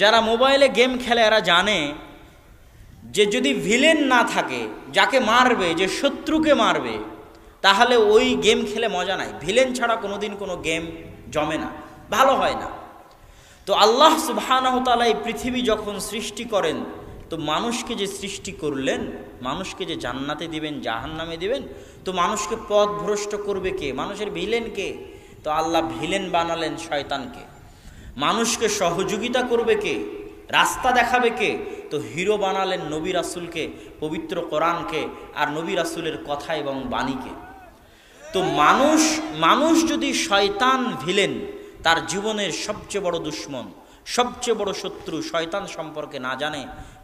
যারা মোবাইলে গেম খেলে এরা জানে যে যদি ভিলেন না থাকে, যাকে মারবে, যে শত্রুকে মারবে, তাহলে ওই গেম খেলে মজা নাই। ভিলেন ছাড়া কোনোদিন কোনো গেম জমে না, ভালো হয় না। তো আল্লাহ সুবহানাহু ওয়া তাআলা এই পৃথিবী যখন সৃষ্টি করেন, তো মানুষকে যে সৃষ্টি করলেন, মানুষকে যে জান্নাতে দিবেন, জাহান্নামে দিবেন, তো মানুষকে পথভ্রষ্ট করবে কে? মানুষের ভিলেন কে? তো আল্লাহ ভিলেন বানালেন শয়তানকে। মানুষকে সহযোগিতা করবে কে? রাস্তা দেখাবে কে? তো হিরো বানালেন নবী রাসূলকে, পবিত্র কোরআনকে, আর নবী রাসূলের কথা এবং বাণীকে। তো মানুষ যদি শয়তান ভিলেন, তার জীবনের সবচেয়ে বড় দুশ্মন, সবচেয়ে বড় শত্রু শয়তান সম্পর্কে না জানে,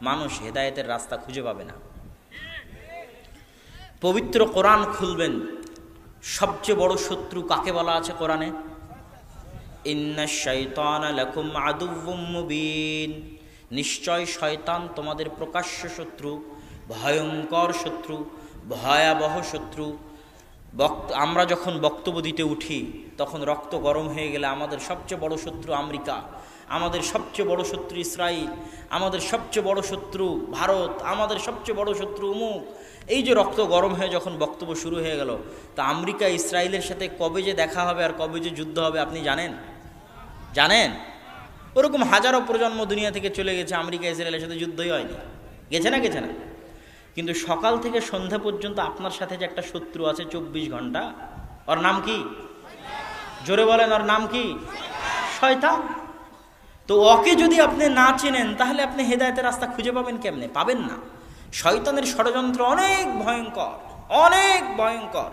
মানুষ হেদায়েতের রাস্তা খুঁজে পাবে না। পবিত্র কোরআন খুলবেন, সবচেয়ে বড় শত্রু কাকে বলা আছে কোরআনে? ইন্নাশ শাইতানা লাকুম আদুউম মুবিন, নিশ্চয় শয়তান তোমাদের প্রকাশ্য শত্রু, ভয়ঙ্কর শত্রু, ভয়াবহ শত্রু। আমরা যখন বক্তব্য দিতে উঠি তখন রক্ত গরম হয়ে গেলে আমাদের সবচেয়ে বড় শত্রু আমেরিকা, আমাদের সবচেয়ে বড় শত্রু ইসরায়েল, আমাদের সবচেয়ে বড় শত্রু ভারত, আমাদের সবচেয়ে বড় শত্রু অমুক। এই যে রক্ত গরম হয়ে যখন বক্তব্য শুরু হয়ে গেল, তা আমেরিকা ইসরায়েলের সাথে কবে যে দেখা হবে আর কবে যে যুদ্ধ হবে আপনি জানেন? ওরকম হাজারো প্রজন্ম দুনিয়া থেকে চলে গেছে, আমেরিকা ইসরায়েলের সাথে যুদ্ধই হয়নি। গেছে না? কিন্তু সকাল থেকে সন্ধ্যা পর্যন্ত আপনার সাথে যে একটা শত্রু আছে 24 ঘন্টা, ওর নাম কি? জোরে বলেন, ওর নাম কি? শয়তান। তো ওকে যদি আপনি না চেনেন, তাহলে আপনি হেদায়েতের রাস্তা খুঁজে পাবেন কেমনে? পাবেন না। শয়তানের ষড়যন্ত্র অনেক ভয়ঙ্কর, অনেক ভয়ঙ্কর।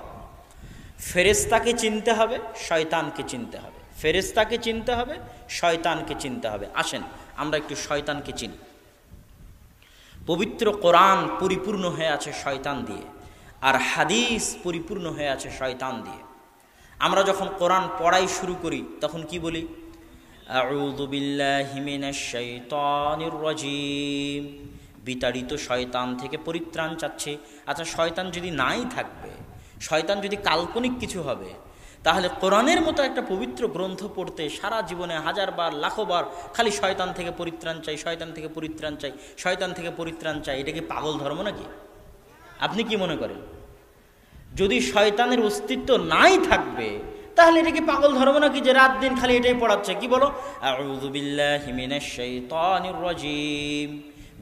ফেরেশতাকে চিনতে হবে, শয়তানকে চিনতে হবে। ফেরেশতাকে চিনতে হবে, শয়তানকে চিনতে হবে। আসেন আমরা একটু শয়তানকে চিনি। পবিত্র কোরআন পরিপূর্ণ হয়ে আছে শয়তান দিয়ে, আর হাদিস পরিপূর্ণ হয়ে আছে শয়তান দিয়ে। আমরা যখন কোরআন পড়াই শুরু করি তখন কি বলি? আউযু বিল্লাহি মিনাশ শাইতানির রাজীম, বিতাড়িত শয়তান থেকে পরিত্রাণ চাচ্ছি। আচ্ছা, শয়তান যদি নাই থাকবে, শয়তান যদি কাল্পনিক কিছু হবে, তাহলে কোরআনের মতো একটা পবিত্র গ্রন্থ পড়তে সারা জীবনে হাজারবার লাখবার খালি শয়তান থেকে পরিত্রাণ চাই, শয়তান থেকে পরিত্রাণ চাই, শয়তান থেকে পরিত্রাণ চাই, এটা কি পাগল ধর্ম নাকি? আপনি কি মনে করেন? যদি শয়তানের অস্তিত্ব নাই থাকবে, তাহলে এটা কি পাগল ধর্ম নাকি যে রাত দিন খালি এটাই পড়াচ্ছে? কি বলো? আউযু বিল্লাহি মিনাশ শাইতানির রাজীম,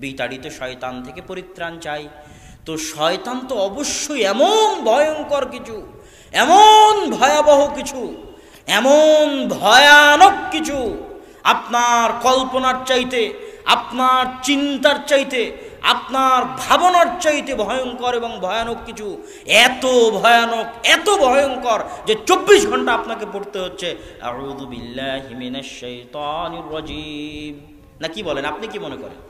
বিতাড়িত শয়তান থেকে পরিত্রাণ চাই। তো শয়তান তো অবশ্যই এমন ভয়ঙ্কর কিছু, এমন ভয়াবহ কিছু, এমন ভয়ানক কিছু, আপনার কল্পনার চাইতে, আপনার চিন্তার চাইতে, আপনার ভাবনার চাইতে ভয়ঙ্কর এবং ভয়ানক কিছু। এত ভয়ানক, এত ভয়ঙ্কর যে 24 ঘন্টা আপনাকে পড়তে হচ্ছে আউযু বিল্লাহি মিনাশ শাইতানির রাজীম। না কি বলেন? আপনি কি মনে করেন?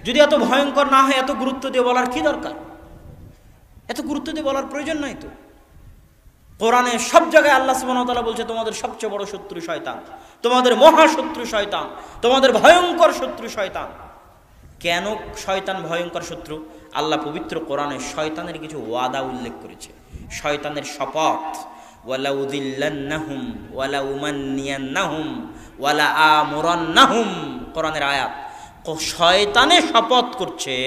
যদি এত ভয়ঙ্কর না হয়, এত গুরুত্ব দিয়ে বলার কি দরকার? এত গুরুত্ব দিয়ে বলার প্রয়োজন নাই তো। কোরআনে সব জায়গায় আল্লাহ সুবহানাহু ওয়া তাআলা বলছে তোমাদের সবচেয়ে বড় শত্রু শয়তান, তোমাদের মহাশত্রু শয়তান, তোমাদের ভয়ঙ্কর শত্রু শয়তান। কেন শয়তান ভয়ঙ্কর শত্রু? আল্লাহ পবিত্র কোরআনে শয়তানের কিছু ওয়াদা উল্লেখ করেছে, শয়তানের শপথ। ওয়ালা উযিল্লান্নাহুম ওয়ালা উমান্নিয়ান্নাহুম ওয়ালা আমুরান্নাহুম, কোরআনের আয়াত। শয়তানে শপথ করছে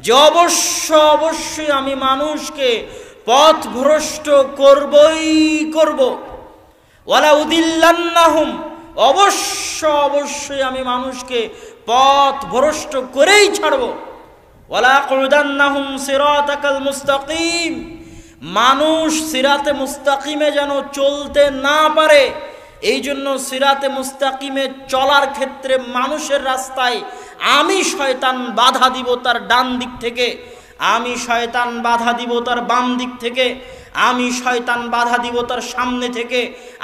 যে অবশ্যই আমি মানুষকে পথভ্রষ্ট করবই করব। ওয়ালা উযিল্লান্নাহুম, অবশ্যই আমি মানুষকে পথভ্রষ্ট করেই ছাড়ব। ওয়ালা আকুদান্নাহুম সিরাতাকাল মুস্তাকিম, মানুষ সিরাতে মুস্তাকিমে যেন চলতে না পারে, এই জন্য সিরাতে মুস্তাকিমে চলার ক্ষেত্রে মানুষের রাস্তায় আমি শয়তান বাধা দিব তার ডান দিক থেকে, আমি শয়তান বাধা দিব তার বাম দিক থেকে, আমি শয়তান বাধা দিব তার সামনে থেকে,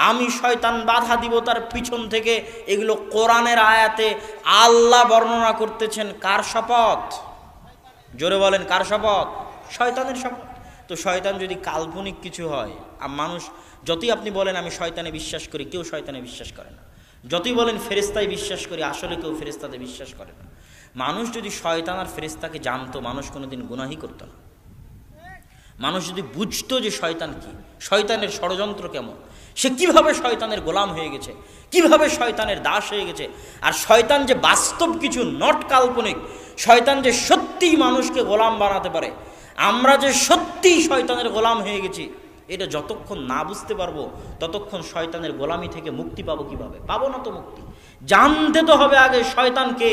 আমি শয়তান বাধা দিব তার পিছন থেকে। এগুলো কোরআনের আয়াতে আল্লাহ বর্ণনা করতেছেন। কার শপথ? জোরে বলেন, কার শপথ? শয়তানের শপথ। তো শয়তান যদি কাল্পনিক কিছু হয়, আর মানুষ যতই আপনি বলেন আমি শয়তানে বিশ্বাস করি, কেউ শয়তানে বিশ্বাস করে না। যতই বলেন ফেরেশতায় বিশ্বাস করি, আসলে কেউ ফেরেশতাতে বিশ্বাস করে না। মানুষ যদি শয়তান আর ফেরেশতাকে জানতো, মানুষ কোনোদিন গুনাহই করতো না। মানুষ যদি বুঝতো যে শয়তান কি, শয়তানের ষড়যন্ত্র কেমন, সে কিভাবে শয়তানের গোলাম হয়ে গেছে, কিভাবে শয়তানের দাস হয়ে গেছে। আর শয়তান যে বাস্তব কিছু, নট কাল্পনিক, শয়তান যে সত্যিই মানুষকে গোলাম বানাতে পারে, আমরা যে সত্যিই শয়তানের গোলাম হয়ে গেছি, এটা যতক্ষণ না বুঝতে পারবো ততক্ষণ শয়তানের গোলামি থেকে মুক্তি পাবো কিভাবে? পাবো না তো মুক্তি। জানতে তো হবে আগে শয়তান কে।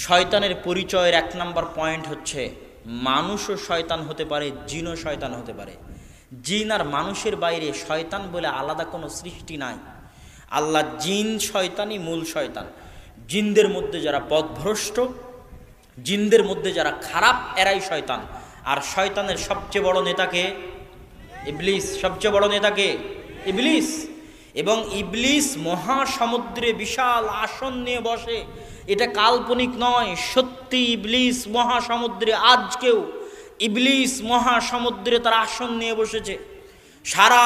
শয়তানের পরিচয়ের 1 নম্বর পয়েন্ট হচ্ছে, মানুষও শয়তান হতে পারে, জিনও শয়তান হতে পারে। জিন আর মানুষের বাইরে শয়তান বলে আলাদা কোনো সৃষ্টি নাই। আল্লাহ জিন শয়তানই মূল শয়তান। জিনদের মধ্যে যারা পথভ্রষ্ট, জিনদের মধ্যে যারা খারাপ, এরাই শয়তান। আর শয়তানের সবচেয়ে বড় নেতাকে ইবলিস। সবচেয়ে বড় নেতাকে ইবলিস। এবং ইবলিস মহাসমুদ্রে বিশাল আসন নিয়ে বসে, এটা কাল্পনিক নয়, সত্যি ইবলিস মহাসমুদ্রে। আজকেও ইবলিস মহাসমুদ্রে তার আসন নিয়ে বসেছে। সারা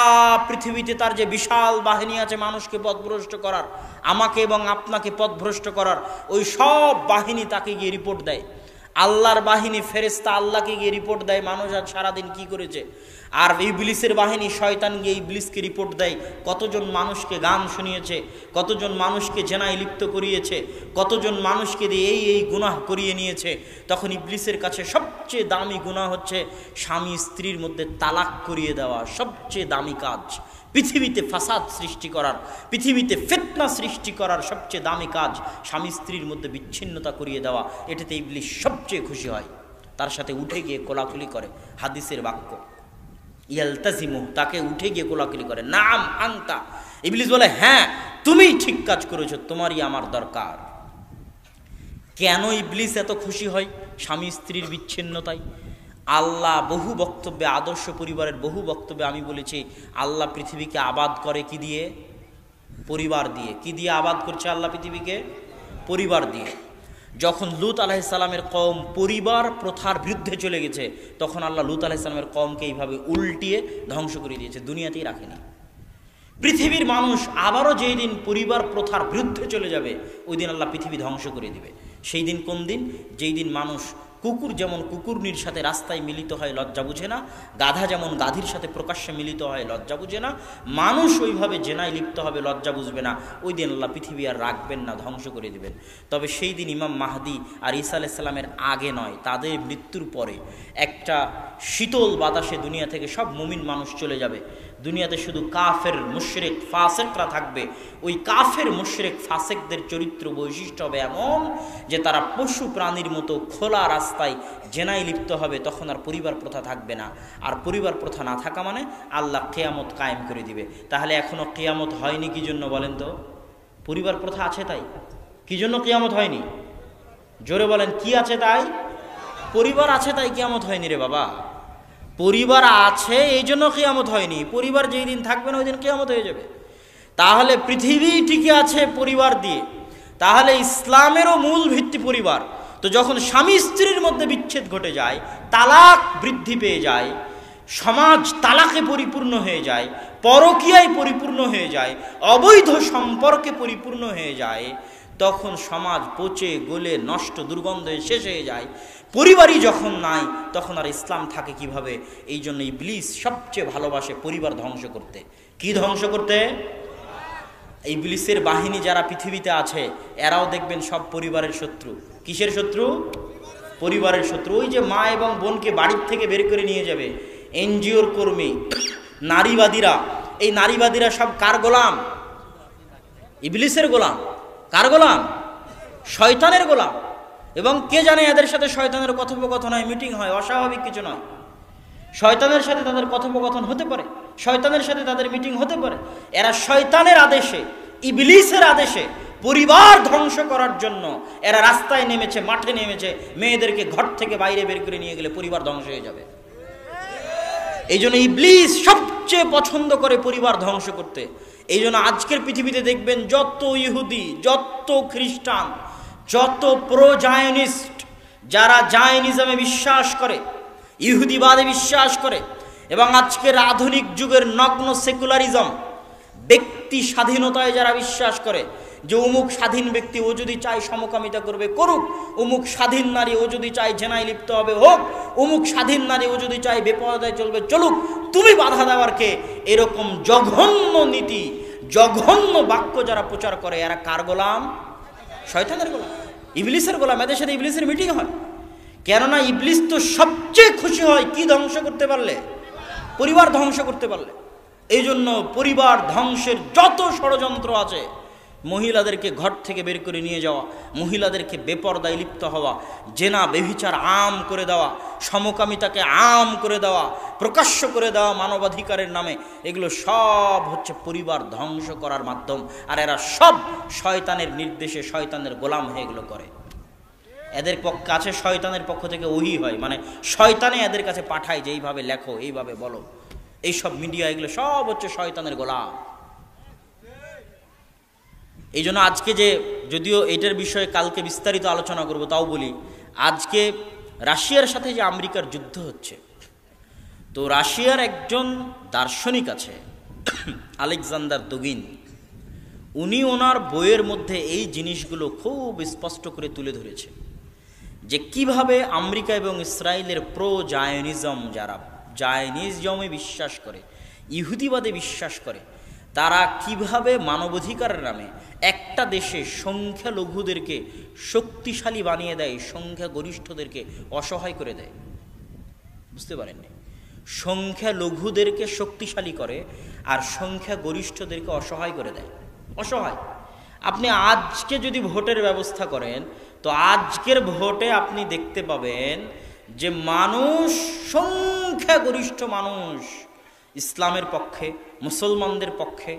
পৃথিবীতে তার যে বিশাল বাহিনী আছে মানুষকে পথভ্রষ্ট করার, আমাকে এবং আপনাকে পথভ্রষ্ট করার, ওই সব বাহিনী তাকে গিয়ে রিপোর্ট দেয়। আল্লাহর বাহিনী ফেরেশতা আল্লাহকে গিয়ে রিপোর্ট দেয় মানুষ আজ সারাদিন কি করেছে। আর ইবলিসের বাহিনী শয়তান গিয়ে ইবলিসকে রিপোর্ট দেয় কতজন মানুষকে গান শুনিয়েছে, কতজন মানুষকে জেনায় লিপ্ত করিয়েছে, কতজন মানুষকে দিয়ে এই গুনাহ করিয়ে নিয়েছে। তখন ইবলিসের কাছে সবচেয়ে দামি গুনাহ হচ্ছে স্বামী স্ত্রীর মধ্যে তালাক করিয়ে দেওয়া। সবচেয়ে দামি কাজ পৃথিবীতে, ফাসাদ সৃষ্টি করার, পৃথিবীতে ফিতনা সৃষ্টি করার সবচেয়ে দামি কাজ স্বামী স্ত্রীর মধ্যে বিচ্ছিন্নতা করিয়ে দেওয়া। এটাতে ইবলিস সবচেয়ে খুশি হয়, তার সাথে উঠে গিয়ে কোলাকুলি করে। হাদিসের বাক্য, ইয়ালতাজিমু, তাকে উঠে গিয়ে কোলাকুলি করে। নাম আনতা, ইবলিস বলে হ্যাঁ তুমি ঠিক কাজ করেছো, তোমারই আমার দরকার। কেন ইবলিস এত খুশি হয় স্বামী স্ত্রীর বিচ্ছিন্নতায়? আল্লাহ বহু বক্তব্যে, আদর্শ পরিবারের বহু বক্তব্যে আমি বলেছি, আল্লাহ পৃথিবীকে আবাদ করে কি দিয়ে? পরিবার দিয়ে। কি দিয়ে আবাদ করছে আল্লাহ পৃথিবীকে? পরিবার দিয়ে। যখন লূত আলাইহিস সালামের কওম পরিবার প্রথার বিরুদ্ধে চলে গেছে, তখন আল্লাহ লূত আলাইহিস সালামের কওমকে এইভাবে উল্টিয়ে ধ্বংস করে দিয়েছে, দুনিয়াতেই রাখেনি। পৃথিবীর মানুষ আবারও যেই দিন পরিবার প্রথার বিরুদ্ধে চলে যাবে, ওই দিন আল্লাহ পৃথিবী ধ্বংস করে দিবে। সেই দিন কোন দিন? যেই দিন মানুষ, কুকুর যেমন কুকুরনির সাথে রাস্তায় মিলিত হয় লজ্জা বুঝে না, গাধা যেমন গাধীর সাথে প্রকাশ্যে মিলিত হয় লজ্জা বুঝে না, মানুষ ওইভাবে জেনায় লিপ্ত হবে, লজ্জা বুঝবে না। ওই দিন আল্লাহ পৃথিবী আর রাখবেন না, ধ্বংস করে দিবেন। তবে সেই দিন ইমাম মাহদি আর ঈসা আলাইহিস সালামের আগে নয়, তাদের মৃত্যুর পরে একটা শীতল বাতাসে দুনিয়া থেকে সব মুমিন মানুষ চলে যাবে। দুনিয়াতে শুধু কাফের, মুশরিক, ফাসেকরা থাকবে। ওই কাফের, মুশরিক, ফাসেকদের চরিত্র বৈশিষ্ট্য হবে এমন যে তারা পশু প্রাণীর মতো খোলা রাস্তায় জেনায় লিপ্ত হবে। তখন আর পরিবার প্রথা থাকবে না। আর পরিবার প্রথা না থাকা মানে আল্লাহ কিয়ামত কায়েম করে দিবে। তাহলে এখনো কিয়ামত হয়নি কি জন্য বলেন তো? পরিবার প্রথা আছে তাই। কি জন্য কিয়ামত হয়নি? জোরে বলেন, কি আছে তাই? পরিবার আছে তাই কিয়ামত হয়নি রে বাবা। পরিবার আছে এই জন্য কিয়ামত হয়নি। পরিবার যেই দিন থাকবে না ওই দিন কিয়ামত হয়ে যাবে। তাহলে পৃথিবী টিকে আছে পরিবার দিয়ে। তাহলে ইসলামেরও মূল ভিত্তি পরিবার। তো যখন স্বামী স্ত্রীর মধ্যে বিচ্ছেদ ঘটে যায়, তালাক বৃদ্ধি পেয়ে যায়, সমাজ তালাকে পরিপূর্ণ হয়ে যায়, পরকীয়ায় পরিপূর্ণ হয়ে যায়, অবৈধ সম্পর্কে পরিপূর্ণ হয়ে যায়, তখন সমাজ পচে গলে নষ্ট দুর্গন্ধে শেষ হয়ে যায়। পরিবারই যখন নাই তখন আর ইসলাম থাকে কিভাবে? এই জন্য ইবলিস সবচেয়ে ভালোবাসে পরিবার ধ্বংস করতে। কি ধ্বংস করতে? ইবলিসের বাহিনী যারা পৃথিবীতে আছে এরাও দেখবেন সব পরিবারের শত্রু। কিসের শত্রু? পরিবারের শত্রু। ওই যে মা এবং বোনকে বাড়ির থেকে বের করে নিয়ে যাবে এনজিওর কর্মী, নারীবাদীরা, এই নারীবাদীরা সব কার গোলাম? ইবলিসের গোলাম। কার গোলাম? শয়তানের গোলাম। এবং কে জানে এদের সাথে শয়তানের কথোপকথন হয়, মিটিং হয়, অস্বাভাবিক কিছু নয়। শয়তানের সাথে তাদের কথোপকথন হতে পারে, শয়তানের সাথে তাদের মিটিং হতে পারে। এরা শয়তানের আদেশে, ইবলিসের আদেশে পরিবার ধ্বংস করার জন্য এরা রাস্তায় নেমেছে, মাঠে নেমেছে। মেয়েদেরকে ঘর থেকে বাইরে বের করে নিয়ে গেলে পরিবার ধ্বংস হয়ে যাবে। এই জন্য ইবলিস সবচেয়ে পছন্দ করে পরিবার ধ্বংস করতে। এই জন্য আজকের পৃথিবীতে দেখবেন যত ইহুদি, যত খ্রিস্টান, যত প্রো জায়নিস্ট, যারা জায়নিজমে বিশ্বাস করে, ইহুদিবাদে বিশ্বাস করে, এবং আজকের আধুনিক যুগের নগ্ন সেকুলারিজম, ব্যক্তি স্বাধীনতায় যারা বিশ্বাস করে যে অমুক স্বাধীন ব্যক্তি, ও যদি চায় সমকামিতা করবে করুক, অমুক স্বাধীন নারী ও যদি চায় জেনায় লিপ্ত হবে হোক, অমুক স্বাধীন নারী ও যদি চায় বেপরদায় চলবে চলুক, তুমি বাধা দেওয়ার কে? এরকম জঘন্য নীতি, জঘন্য বাক্য যারা প্রচার করে এরা কার গোলাম? শয়তানের গোলাম, ইবলিসের গোলাম। এদের সাথে ইবলিসের মিটিং হয়। কেননা ইবলিস তো সবচেয়ে খুশি হয় কি ধ্বংস করতে পারলে? পরিবার ধ্বংস করতে পারলে। এই জন্য পরিবার ধ্বংসের যত ষড়যন্ত্র আছে, মহিলাদেরকে ঘর থেকে বের করে নিয়ে যাওয়া, মহিলাদেরকে বেপরদায় লিপ্ত হওয়া, জেনা বেভিচার আম করে দেওয়া, সমকামিতাকে আম করে দেওয়া, প্রকাশ্য করে দেওয়া মানবাধিকারের নামে, এগুলো সব হচ্ছে পরিবার ধ্বংস করার মাধ্যম। আর এরা সব শয়তানের নির্দেশে শয়তানের গোলাম হয়ে এগুলো করে। এদের কাছে শয়তানের পক্ষ থেকে ওহী হয়, মানে শয়তানে এদের কাছে পাঠায় যে এইভাবে লেখো, এইভাবে বলো। এইসব মিডিয়া এগুলো সব হচ্ছে শয়তানের গোলাম। এই জন্য আজকে যে, যদিও এটার বিষয়ে কালকে বিস্তারিত আলোচনা করব, তাও বলি আজকে রাশিয়ার সাথে যে আমেরিকার যুদ্ধ হচ্ছে, তো রাশিয়ার একজন দার্শনিক আছে আলেকজান্ডার দুগিন, উনি ওনার বইয়ের মধ্যে এই জিনিসগুলো খুব স্পষ্ট করে তুলে ধরেছে যে কিভাবে আমেরিকা এবং ইসরায়েলের প্রো জায়নিজম, যারা জায়নিজমে বিশ্বাস করে, ইহুদিবাদে বিশ্বাস করে, তারা কিভাবে মানবাধিকারের নামে একটা দেশে সংখ্যালঘুদেরকে শক্তিশালী বানিয়ে দেয়, সংখ্যাগরিষ্ঠদেরকে অসহায় করে দেয়। বুঝতে পারেননি? সংখ্যালঘুদেরকে শক্তিশালী করে আর সংখ্যাগরিষ্ঠদেরকে অসহায় করে দেয়। অসহায়। আপনি আজকে যদি ভোটের ব্যবস্থা করেন, তো আজকের ভোটে আপনি দেখতে পাবেন যে মানুষ, সংখ্যাগরিষ্ঠ মানুষ ইসলামের পক্ষে, মুসলমানদের পক্ষে,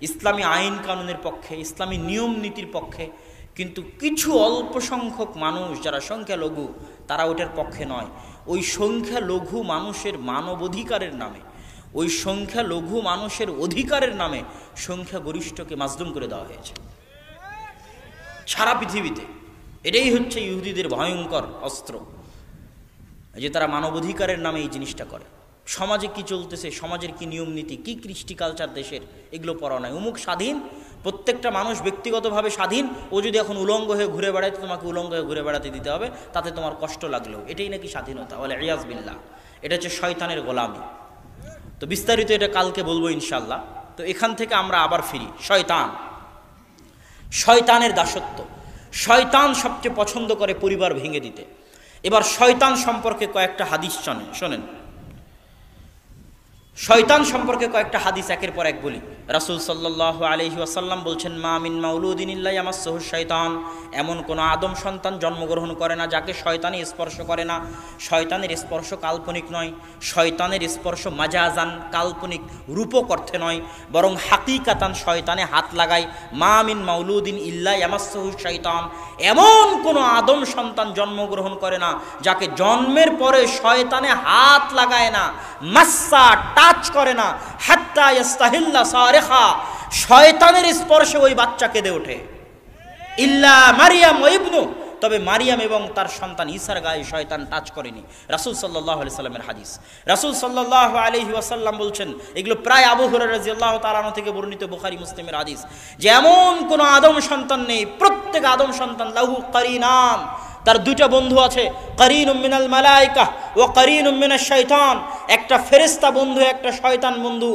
ইসলামী আইন কানুনের পক্ষে, ইসলামী নিয়ম নীতির পক্ষে, কিন্তু কিছু অল্প সংখ্যক মানুষ যারা সংখ্যালঘু, তারা ওটার পক্ষে নয়। ওই সংখ্যালঘু মানুষের মানবাধিকারের নামে, ওই সংখ্যালঘু মানুষের অধিকারের নামে সংখ্যাগরিষ্ঠকে মাজলুম করে দেওয়া হয়েছে সারা পৃথিবীতে। এটাই হচ্ছে ইহুদিদের ভয়ঙ্কর অস্ত্র, যে তারা মানবাধিকারের নামে এই জিনিসটা করে। সমাজে কি চলতেছে, সমাজের কি নিয়ম নীতি, কি কৃষ্টি কালচার দেশের, এগুলো পড়া নয়। অমুক স্বাধীন, প্রত্যেকটা মানুষ ব্যক্তিগতভাবে স্বাধীন। ও যদি এখন উলঙ্গ হয়ে ঘুরে বেড়ায়, তো তোমাকে উলঙ্গ হয়ে ঘুরে বেড়াতে দিতে হবে, তাতে তোমার কষ্ট লাগলেও। এটাই নাকি স্বাধীনতা? বলে ইয়াজ বিল্লাহ, এটা হচ্ছে শয়তানের গোলামি। তো বিস্তারিত এটা কালকে বলবো ইনশাল্লাহ। তো এখান থেকে আমরা আবার ফিরি। শয়তান, শয়তানের দাসত্ব। শয়তান সবচেয়ে পছন্দ করে পরিবার ভেঙে দিতে। এবার শয়তান সম্পর্কে কয়েকটা হাদিস শোনেন। শয়তান সম্পর্কে কয়েকটা হাদিস একের পর এক বলি। রাসূল সাল্লাল্লাহু আলাইহি ওয়াসাল্লাম বলছেন, মা মিন মাউলুদিন ইল্লা ইয়ামাসসুহু শাইতান, এমন কোনো আদম সন্তান জন্মগ্রহণ করে না যাকে শয়তানি স্পর্শ করে না। শয়তানের স্পর্শ কাল্পনিক নয়, শয়তানের স্পর্শ মাজাজান, কাল্পনিক রূপক অর্থে নয়, বরং হাকিকাতান শয়তানে হাত লাগায়। মা মিন মাউলুদিন ইল্লা ইয়ামাসসুহু শাইতান, এমন কোনো আদম সন্তান জন্মগ্রহণ করে না যাকে জন্মের পরে শয়তানে হাত লাগায় না, মাসসা টাচ করে না, হাত্তা ইস্তাহিল্লা সারিখা, শয়তানের স্পর্শে ওই বাচ্চা কেঁদে ওঠে। ইল্লা মারিয়াম ওয়া ইবনু, তবে মারিয়াম এবং তার সন্তান ঈসার গায়ে শয়তান টাচ করেনি। রাসূল সাল্লাল্লাহু আলাইহি সাল্লামের হাদিস। রাসূল সাল্লাল্লাহু আলাইহি ওয়াসাল্লাম বলছেন, এগুলো প্রায় আবু হুরায়রা রাদিয়াল্লাহু তাআলা আনহু থেকে বর্ণিত, বুখারী মুসলিমের হাদিস, যে এমন কোনো আদম সন্তান নেই, প্রত্যেক আদম সন্তান লাহু কারিনান, তার দুইটা বন্ধু আছে, কারিনুম মিনাল মালায়েকা ওয়া কারিনুম মিনাশ শাইতান, একটা ফেরেশতা বন্ধু, একটা শয়তান বন্ধু।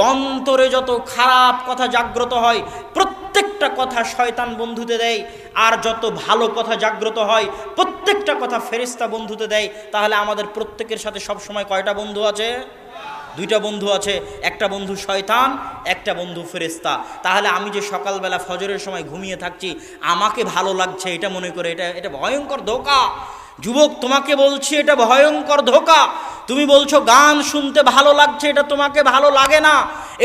অন্তরে যত খারাপ কথা জাগ্রত হয়, প্রত্যেকটা কথা শয়তান বন্ধুতে দেয়, আর যত ভালো কথা জাগ্রত হয়, প্রত্যেকটা কথা ফেরেশতা বন্ধুতে দেয়। তাহলে আমাদের প্রত্যেকের সাথে সব সময় কয়টা বন্ধু আছে? দুইটা বন্ধু আছে, একটা বন্ধু শয়তান, একটা বন্ধু ফেরেশতা। তাহলে আমি যে সকালবেলা ফজরের সময় ঘুমিয়ে থাকছি, আমাকে ভালো লাগছে এটা মনে করে, এটা ভয়ঙ্কর ধোঁকা। যুবক, তোমাকে বলছি, এটা ভয়ঙ্কর ধোঁকা। তুমি বলছো গান শুনতে ভালো লাগছে, এটা তোমাকে ভালো লাগে না,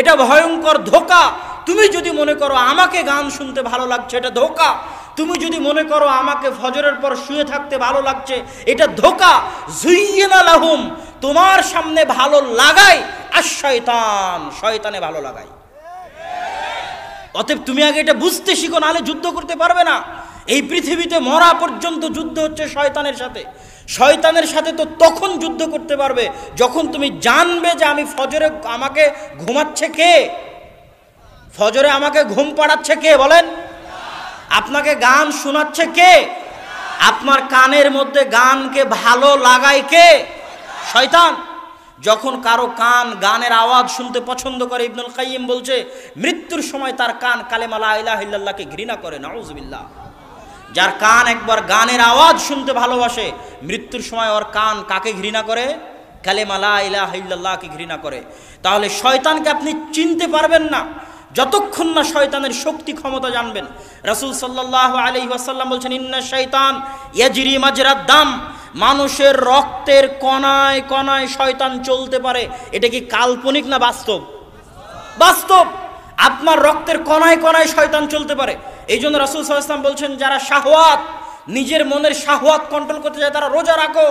এটা ভয়ঙ্কর ধোঁকা। তুমি যদি মনে করো আমাকে গান শুনতে ভালো লাগছে, এটা ধোঁকা। তুমি যদি মনে করো আমাকে ফজরের পর শুয়ে থাকতে ভালো লাগছে, এটা ধোঁকা। যুইয়িনা লাহুম, তোমার সামনে ভালো লাগাই আর শয়তান, শয়তানে ভালো লাগাই। অতএব তুমি আগে এটা বুঝতে শিখো, নাহলে যুদ্ধ করতে পারবে না। এই পৃথিবীতে মরা পর্যন্ত যুদ্ধ হচ্ছে শয়তানের সাথে। শয়তানের সাথে তো তখন যুদ্ধ করতে পারবে যখন তুমি জানবে যে আমি ফজরে, আমাকে ঘুমাচ্ছে কে, ফজরে আমাকে ঘুম পাড়াচ্ছে কে, বলেন? আপনাকে গান শোনাচ্ছে কে? আপনার কানের মধ্যে গানকে ভালো লাগায় কে? শয়তান। যখন কারো কান গানের আওয়াজ শুনতে পছন্দ করে, ইবনুল কাইয়িম বলছে মৃত্যুর সময় তার কান কালেমা লা ইলাহা ইল্লাল্লাহকে ঘৃণা করে। নাউযুবিল্লাহ। যার কান একবার গানের আওয়াজ শুনতে ভালোবাসে, মৃত্যুর সময় ওর কান কাকে ঘৃণা করে? কালেমা লা ইলাহা ইল্লাল্লাহকে ঘৃণা করে। তাহলে শয়তানকে আপনি চিনতে পারবেন না যতক্ষণ না শয়তানের শক্তি ক্ষমতা জানবেন। রাসূল সাল্লাল্লাহু আলাইহি ওয়াসাল্লাম বলছেন, ইন্না শাইতান ইয়াজরি মাজরাদ দাম, মানুষের রক্তের কণায় কণায় শয়তান চলতে পারে। এটা কি কাল্পনিক না বাস্তব? বাস্তব। আপনার রক্তের কণায় কণায় শয়তান চলতে পারে। এই জন্য রাসূল সাল্লাল্লাহু আলাইহি ওয়াসাল্লাম বলছেন, যারা শাহওয়াত, নিজের মনের শাহওয়াত কন্ট্রোল করতে চায় তারা রোজা রাখো।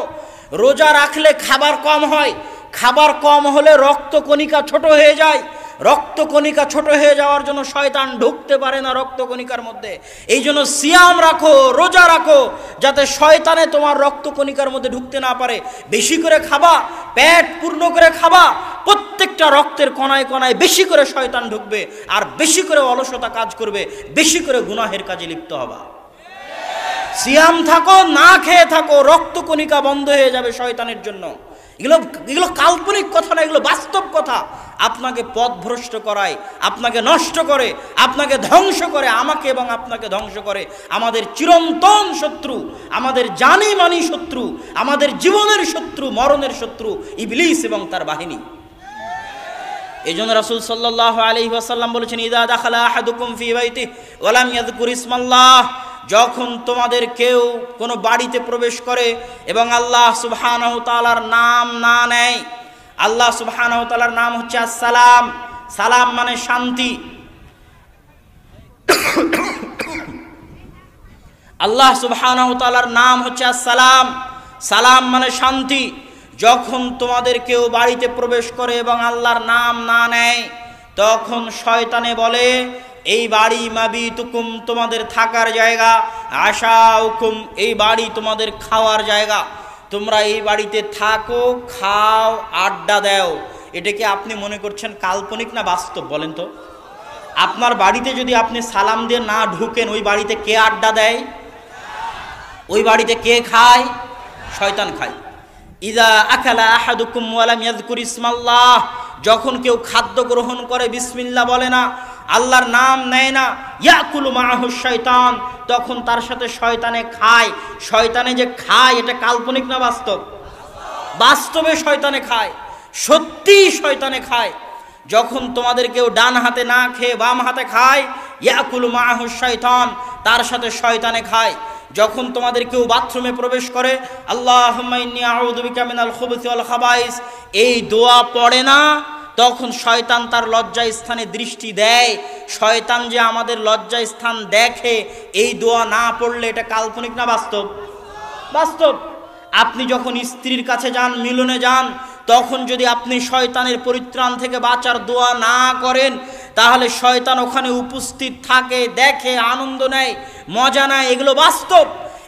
রোজা রাখলে খাবার কম হয়, খাবার কম হলে রক্তকণিকা ছোট হয়ে যায়, রক্তকণিকা ছোট হয়ে যাওয়ার জন্য শয়তান ঢুকতে পারে না রক্তকণিকার মধ্যে। এই জন্য সিয়াম রাখো, রোজা রাখো, যাতে শয়তানে তোমার রক্তকণিকার মধ্যে ঢুকতে না পারে। বেশি করে খাবা, পেট পূর্ণ করে খাবা, প্রত্যেকটা রক্তের কণায় কণায় বেশি করে শয়তান ঢুকবে, আর বেশি করে অলসতা কাজ করবে, বেশি করে গুনাহের কাজে লিপ্ত হবা। সিয়াম থাকো, না খেয়ে থাকো, রক্তকণিকা বন্ধ হয়ে যাবে শয়তানের জন্য। এগুলো কাল্পনিক কথা না, এগুলো বাস্তব কথা। আপনাকে পথভ্রষ্ট করায়, আপনাকে নষ্ট করে, আপনাকে ধ্বংস করে, আমাকে এবং আপনাকে ধ্বংস করে আমাদের চিরন্তন শত্রু, আমাদের জানি মানি শত্রু, আমাদের জীবনের শত্রু, মরণের শত্রু ইবলিস এবং তার বাহিনী। এই জন্য রাসূল সাল্লাল্লাহু আলাইহি ওয়াসাল্লাম বলেছেন, ইযা দাখালা আহাদুকুম ফি বাইতিহি ওয়া লাম ইয়াযকুর ইসমাল্লাহ, যখন তোমাদের কেউ কোনো বাড়িতে প্রবেশ করে এবং আল্লাহ সুবহানাহু তাআলার নাম না নেয়। আল্লাহ সুবহানাহু তাআলার নাম হচ্ছে আসসালাম। সালাম মানে শান্তি। আল্লাহ সুবহানাহু তাআলার নাম হচ্ছে আসসালাম, সালাম মানে শান্তি। যখন তোমাদের কেউ বাড়িতে প্রবেশ করে এবং আল্লাহর নাম না নেয়, তখন শয়তানে বলে, এই বাড়ি মাবিতুকুম, তোমাদের থাকার জায়গা, আশাউকুম, এই বাড়ি তোমাদের খাওয়ার জায়গা, তোমরা এই বাড়িতে থাকো, খাও, আড্ডা দাও। এটা কি আপনি মনে করছেন কাল্পনিক না বাস্তব? বলেন তো। আপনার বাড়িতে যদি আপনি সালাম দিয়ে না ঢুকেন, ওই বাড়িতে কে আড্ডা দেয়? ওই বাড়িতে কে খায়? শয়তান খায়। ইযা আকালা আহাদুকুম ওয়া লাম ইয়াযকুর ইসমাল্লাহ, যখন কেউ খাদ্য গ্রহণ করে বিসমিল্লাহ বলে না, আল্লাহর নাম নেয় না, ইয়াকুলু মাআহু শাইতান, তখন তার সাথে শয়তানে খায়। শয়তানে যে খায়, এটা কাল্পনিক না বাস্তব? বাস্তবে শয়তানে খায়, সত্যি শয়তানে খায়। যখন তোমাদের কেউ ডান হাতে না খেয়ে বাম হাতে খায়, ইয়াকুলু মাআহু শাইতান, তার সাথে শয়তানে খায়। যখন তোমাদের কেউ বাথরুমে প্রবেশ করে, আল্লাহুম্মা ইন্নী আউযু বিকা মিনাল খুবুসি ওয়াল খাবাইস, এই দোয়া পড়ে না, তখন শয়তান তার লজ্জা স্থানে দৃষ্টি দেয়। শয়তান যে আমাদের লজ্জা স্থান দেখে, এই দোয়া না পড়লে এটা কাল্পনিক না বাস্তব? বাস্তব। আপনি যখন স্ত্রীর কাছে যান, মিলনে যান, তখন যদি আপনি শয়তানের পরিত্রাণ থেকে বাঁচার দোয়া না করেন, তাহলে শয়তান ওখানে উপস্থিত থাকে, দেখে, আনন্দ নেয়, মজা নেয়। এগুলো বাস্তব।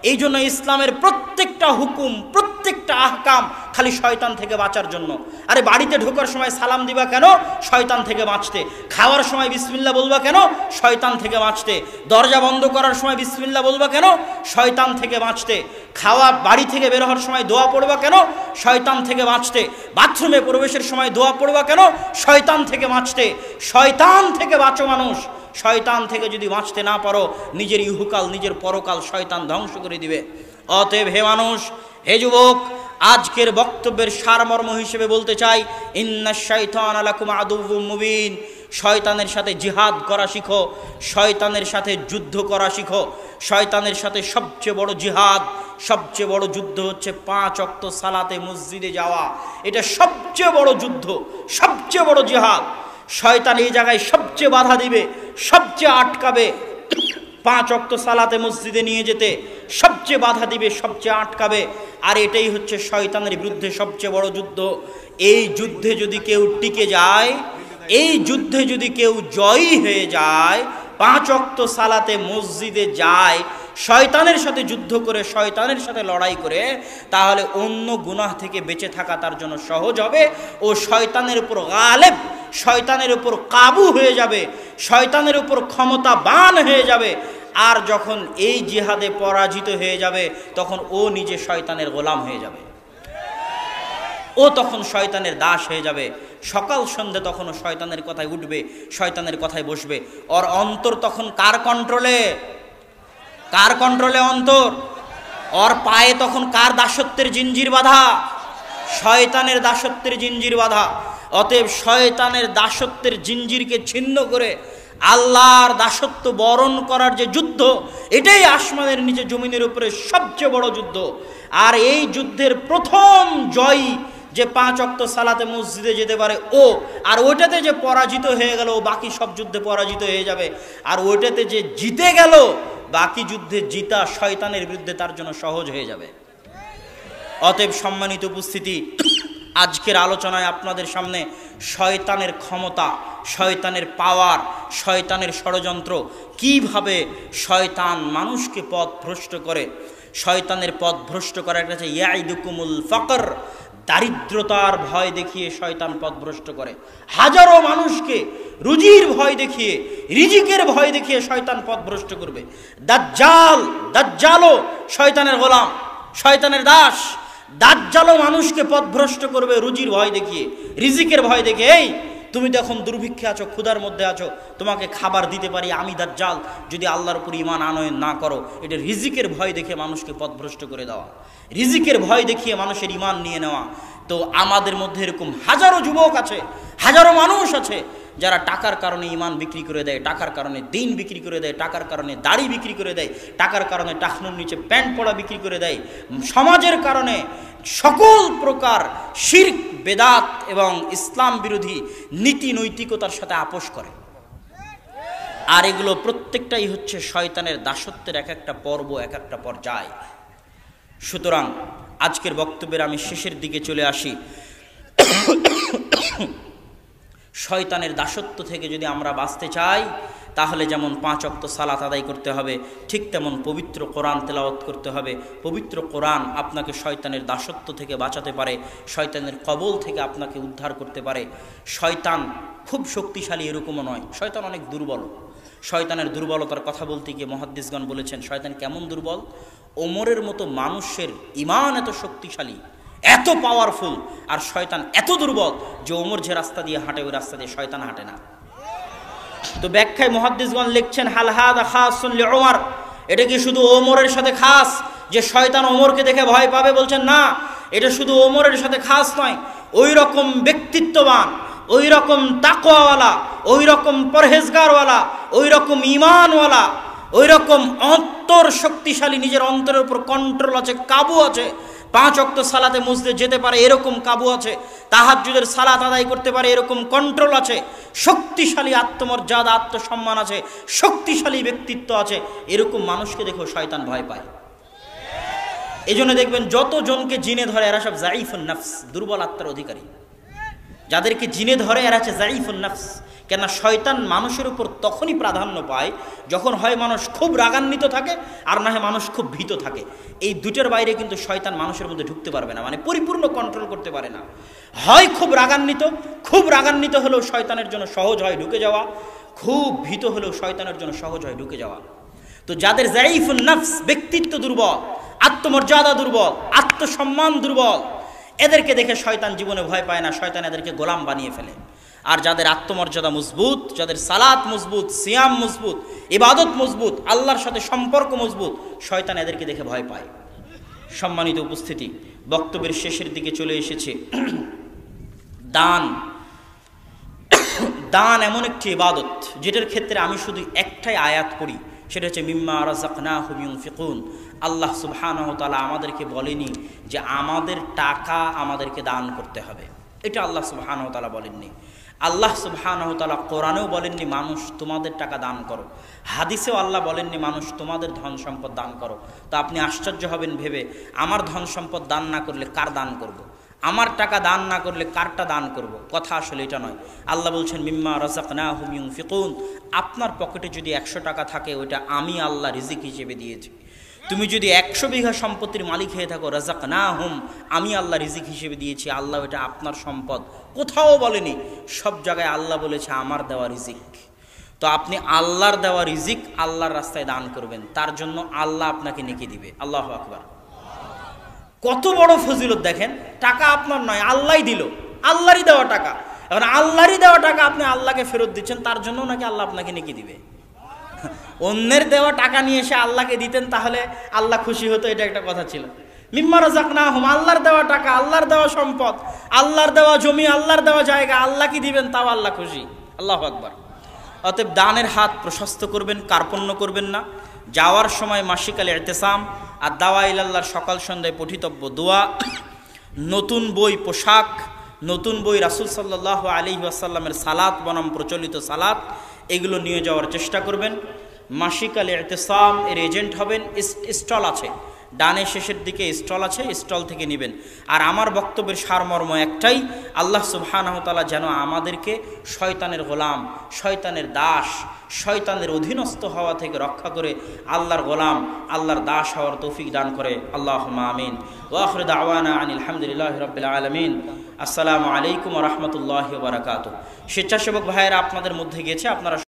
এই জন্য ইসলামের প্রত্যেকটা হুকুম, প্রত্যেকটা আহকাম খালি শয়তান থেকে বাঁচার জন্য। আরে বাড়িতে ঢোকার সময় সালাম দিবা কেন? শয়তান থেকে বাঁচতে। খাওয়ার সময় বিসমিল্লাহ বলবা কেন? শয়তান থেকে বাঁচতে। দরজা বন্ধ করার সময় বিসমিল্লাহ বলবা কেন? শয়তান থেকে বাঁচতে। খাওয়া বাড়ি থেকে বের হওয়ার সময় দোয়া পড়বা কেন? শয়তান থেকে বাঁচতে। বাথরুমে প্রবেশের সময় দোয়া পড়বা কেন? শয়তান থেকে বাঁচতে। শয়তান থেকে বাঁচো মানুষ। শয়তান থেকে যদি বাঁচতে না পারো, নিজের ইহুকাল, নিজের পরকাল শয়তান ধ্বংস করে দিবে। অতএব হে মানুষ, হে যুবক, আজকের বক্তব্যের সারমর্ম হিসেবে বলতে চাই, ইন্নাশ শাইতানা লাকুম আদুউম মুবিন, শয়তানের সাথে জিহাদ করা শিখো, শয়তানের সাথে যুদ্ধ করা শিখো। শয়তানের সাথে সবচেয়ে বড় জিহাদ, সবচেয়ে বড় যুদ্ধ হচ্ছে 5 ওয়াক্ত সালাতে মসজিদে যাওয়া। এটা সবচেয়ে বড় যুদ্ধ, সবচেয়ে বড় জিহাদ। শয়তান এই জায়গায় সবচেয়ে বাধা দিবে, সবচেয়ে আটকাবে। 5 ওয়াক্ত সালাতে মসজিদে নিয়ে যেতে সবচেয়ে বাধা দিবে, সবচেয়ে আটকাবে। আর এটাই হচ্ছে শয়তানের বিরুদ্ধে সবচেয়ে বড় যুদ্ধ। এই যুদ্ধে যদি কেউ টিকে যায়, এই যুদ্ধে যদি কেউ জয়ী হয়ে যায়, 5 ওয়াক্ত সালাতে মসজিদে যায়, শয়তানের সাথে যুদ্ধ করে, শয়তানের সাথে লড়াই করে, তাহলে অন্য গুনাহ থেকে বেঁচে থাকা তার জন্য সহজ হবে। ও শয়তানের উপর গালেব, শয়তানের উপর কাবু হয়ে যাবে, শয়তানের উপর ক্ষমতাবান হয়ে যাবে। আর যখন এই জিহাদে পরাজিত হয়ে যাবে, তখন ও নিজে শয়তানের গোলাম হয়ে যাবে। ও তখন শয়তানের দাস হয়ে যাবে। সকাল সন্ধ্যে তখনও শয়তানের কথায় উঠবে, শয়তানের কথায় বসবে। ওর অন্তর তখন কার কন্ট্রোলে? কার কন্ট্রোলে অন্তর? ওর পায়ে তখন কার দাসত্বের জিঞ্জির বাঁধা? শয়তানের দাসত্বের জিঞ্জির বাঁধা। অতএব শয়তানের দাসত্বের জিঞ্জিরকে ছিন্ন করে আল্লাহর দাসত্ব বরণ করার যে যুদ্ধ, এটাই আসমানের নিচে জমিনের উপরে সবচেয়ে বড় যুদ্ধ। আর এই যুদ্ধের প্রথম জয়ী যে 5 ওয়াক্ত সালাতে মসজিদে যেতে পারে ও, আর ওইটাতে যে পরাজিত হয়ে গেল বাকি সব যুদ্ধে পরাজিত হয়ে যাবে। আর ওইটাতে যে জিতে গেল বাকি যুদ্ধে জিতা শয়তানের বিরুদ্ধে তার জন্য সহজ হয়ে যাবে। অতএব সম্মানিত উপস্থিতি, আজকের আলোচনায় আপনাদের সামনে শয়তানের ক্ষমতা, শয়তানের পাওয়ার, শয়তানের ষড়যন্ত্র, কিভাবে শয়তান মানুষকে পথভ্রষ্ট করে। শয়তানের পথভ্রষ্ট করার একটা হচ্ছে ইয়াইদুকুমুল ফাকর, দারিদ্রতার ভয় দেখিয়ে শয়তান পথভ্রষ্ট করে। হাজারো মানুষকে রুজির ভয় দেখিয়ে, রিজিকের ভয় দেখিয়ে শয়তান পথভ্রষ্ট করবে। দাজ্জালও শয়তানের গোলাম, শয়তানের দাস। দাজ্জালও মানুষকে পথভ্রষ্ট করবে রুজির ভয় দেখিয়ে, রিজিকের ভয় দেখিয়ে। এই তুমি তো এখন দুর্ভিক্ষে আছো, ক্ষুধার মধ্যে আছো, তোমাকে খাবার দিতে পারি আমি দাজ্জাল, যদি আল্লাহর উপর ঈমান আনয়ন না করো। এটা রিজিকের ভয় দেখে মানুষকে পথভ্রষ্ট করে দেওয়া, রিজিকের ভয় দেখিয়ে মানুষের ঈমান নিয়ে নেওয়া। তো আমাদের মধ্যে এরকম হাজারো যুবক আছে, হাজারো মানুষ আছে যারা টাকার কারণে ঈমান বিক্রি করে দেয়, টাকার কারণে দিন বিক্রি করে দেয়, টাকার কারণে দাড়ি বিক্রি করে দেয়, টাকার কারণে টাকনুর নিচে প্যান্ট পরা বিক্রি করে দেয়, সমাজের কারণে সকল প্রকার শিরক, বেদাত এবং ইসলাম বিরোধী নীতি নৈতিকতার সাথে আপোষ করে। আর এগুলো প্রত্যেকটাই হচ্ছে শয়তানের দাসত্বের এক একটা পর্ব, এক একটা পর্যায়। সুতরাং আজকের বক্তব্যের আমি শেষের দিকে চলে আসি। শয়তানের দাসত্ব থেকে যদি আমরা বাঁচতে চাই, তাহলে যেমন 5 ওয়াক্ত সালাত আদায় করতে হবে, ঠিক তেমন পবিত্র কোরআন তেলাওয়াত করতে হবে। পবিত্র কোরআন আপনাকে শয়তানের দাসত্ব থেকে বাঁচাতে পারে, শয়তানের কবল থেকে আপনাকে উদ্ধার করতে পারে। শয়তান খুব শক্তিশালী এরকমও নয়, শয়তান অনেক দুর্বল। শয়তানের দুর্বলতার কথা বলতে গিয়ে মুহাদ্দিসগণ বলেছেন, শয়তান কেমন দুর্বল? ওমরের মতো মানুষের ঈমান এত শক্তিশালী, এত পাওয়ারফুল, আর শয়তান এত দুর্বল যে ওমর যে রাস্তা দিয়ে হাঁটে ওই রাস্তা দিয়ে শয়তান হাঁটে না। তো ব্যাখ্যায় মুহাদ্দিসগণ লিখছেন, হাল হাদা খাসুন লিউমর, এটা কি শুধু ওমরের সাথে খাস যে শয়তান ওমরকে দেখে ভয় পাবে? বলছেন না, এটা শুধু ওমরের সাথে খাস নয়। ওই রকম ব্যক্তিত্ববান, ওই রকম তাকওয়াওয়ালা, ওই রকম পরহেজগারওয়ালা, ওই রকম ঈমানওয়ালা, ওই রকম অন্তর শক্তিশালী, নিজের অন্তরের উপর কন্ট্রোল আছে, কাবু আছে, 5 ওয়াক্ত সালাতে মসজিদে যেতে পারে এরকম কাবু আছে, তাহাজ্জুদের সালাত আদায় করতে পারে এরকম কন্ট্রোল আছে, শক্তিশালী আত্মমর্যাদা, আত্মসম্মান আছে, শক্তিশালী ব্যক্তিত্ব আছে। এরকম মানুষকে দেখো শয়তান ভয় পায়। এই জন্য দেখবেন যতজনকে জিনে ধরে এরা সব জাইফুন নফস, দুর্বল আত্মার অধিকারী। যাদেরকে জিনে ধরে এরা হচ্ছে জাইফুন নফস। কেন? শয়তান মানুষের উপর তখনই প্রাধান্য পায় যখন হয় মানুষ খুব রাগান্বিত থাকে, আর না হয় মানুষ খুব ভীত থাকে। এই দুটোর বাইরে কিন্তু শয়তান মানুষের মধ্যে ঢুকতে পারবে না, মানে পরিপূর্ণ কন্ট্রোল করতে পারে না। হয় খুব রাগান্বিত হলেও শয়তানের জন্য সহজ হয় ঢুকে যাওয়া, খুব ভীত হলেও শয়তানের জন্য সহজ হয় ঢুকে যাওয়া। তো যাদের জাইফুন নফস, ব্যক্তিত্ব দুর্বল, আত্মমর্যাদা দুর্বল, আত্মসম্মান দুর্বল, এদেরকে দেখে শয়তান জীবনে ভয় পায় না, শয়তান এদেরকে গোলাম বানিয়ে ফেলে। আর যাদের আত্মমর্যাদা মজবুত, যাদের সালাত মজবুত, সিয়াম মজবুত, ইবাদত মজবুত, আল্লাহর সাথে সম্পর্ক মজবুত, শয়তান এদেরকে দেখে ভয় পায়। সম্মানিত উপস্থিতি, বক্তব্যের শেষের দিকে চলে এসেছে। দান এমন একটি ইবাদত যেটার ক্ষেত্রে আমি শুধু একটাই আয়াত পড়ি, সেটা হচ্ছে মিম্মা রাযাকনাহুম ইউনফিকুন। আল্লাহ সুবহানাহু ওয়া তাআলা আমাদেরকে বলেনি যে আমাদের টাকা আমাদেরকে দান করতে হবে, এটা আল্লাহ সুবহানাহু ওয়া তাআলা বলেননি। আল্লাহ সুবহানাহু ওয়া তাআলা কোরআনেও বলেননি মানুষ তোমাদের টাকা দান করো, হাদিসেও আল্লাহ বলেননি মানুষ তোমাদের ধন সম্পদ দান করো। তো আপনি আশ্চর্য হবেন ভেবে, আমার ধন সম্পদ দান না করলে কার দান করব? আমার টাকা দান না করলে কারটা দান করব? কথা আসলে এটা নয়। আল্লাহ বলছেন মিম্মা রাযাকনাহুম ইউনফিকুন, আপনার পকেটে যদি 100 টাকা থাকে ওইটা আমি আল্লাহ রিজিক হিসেবে দিয়েছি। তুমি যদি 100 বিঘা সম্পত্তির মালিক হয়ে থাকো, রাযাকনাহুম, আমি আল্লাহ রিজিক হিসেবে দিয়েছি, আল্লাহ এটা আপনার সম্পদ। কোথাও বলেনি, সব জায়গায় আল্লাহ বলেছে আমার দেওয়া রিজিক। তো আপনি আল্লাহর দেওয়া রিজিক আল্লাহর রাস্তায় দান করবেন, তার জন্য আল্লাহ আপনাকে নেকি দিবে। আল্লাহু আকবার। কত বড় ফজিলত দেখেন। টাকা আপনার নয়, আল্লাহই দিল, আল্লাহরই দেওয়া টাকা। এখন আল্লাহরই দেওয়া টাকা আপনি আল্লাহকে ফেরত দিচ্ছেন, তার জন্য নাকি আল্লাহ আপনাকে নেকি দিবে? অন্যের দেওয়া টাকা নিয়ে এসে আল্লাহকে দিতেন, তাহলে আল্লাহ খুশি হতো, এটা একটা কথা ছিল। মিম্মা রাযাকনাহুম, আল্লাহর দেওয়া টাকা, আল্লাহর দেওয়া সম্পদ, আল্লাহর দেওয়া জমি, আল্লাহর দেওয়া জায়গা, আল্লাহ কি দিবেন তাও আল্লাহ খুশি। আল্লাহু আকবার। অতএব দানের হাত প্রশস্ত করবেন, কার্পণ্য করবেন না। যাওয়ার সময় মাসিক আল ইতিসাম আর দাওয়া ইলাল্লাহর সকাল সন্ধ্যায় পঠিতব্য দোয়া, নতুন বই, পোশাক, নতুন বই, রাসূল সাল্লাল্লাহু আলাইহি ওয়াসাল্লামের সালাত বনাম প্রচলিত সালাত, এগুলো নিয়ে যাওয়ার চেষ্টা করবেন। মাসিক আল ইতিসাম এর এজেন্ট হবেন। স্টল আছে, ডানে শেষের দিকে স্টল আছে, স্টল থেকে নেবেন। আর আমার বক্তব্যের সারমর্ম একটাই, আল্লাহ সুবহানাহু ওয়া তাআলা যেন আমাদেরকে শয়তানের গোলাম, শয়তানের দাস, শয়তানের অধীনস্থ হওয়া থেকে রক্ষা করে আল্লাহর গোলাম, আল্লাহর দাস হওয়ার তৌফিক দান করে। আল্লাহুম্মা আমিন। ওয়া আখিরু দাওয়ানা আনিল হামদুলিল্লাহি রাব্বিল আলামিন। আসসালামু আলাইকুম ওয়া রাহমাতুল্লাহি ওয়া বারাকাতুহু। স্বেচ্ছাসেবক ভাইয়েরা আপনাদের মধ্যে গেছে, আপনারা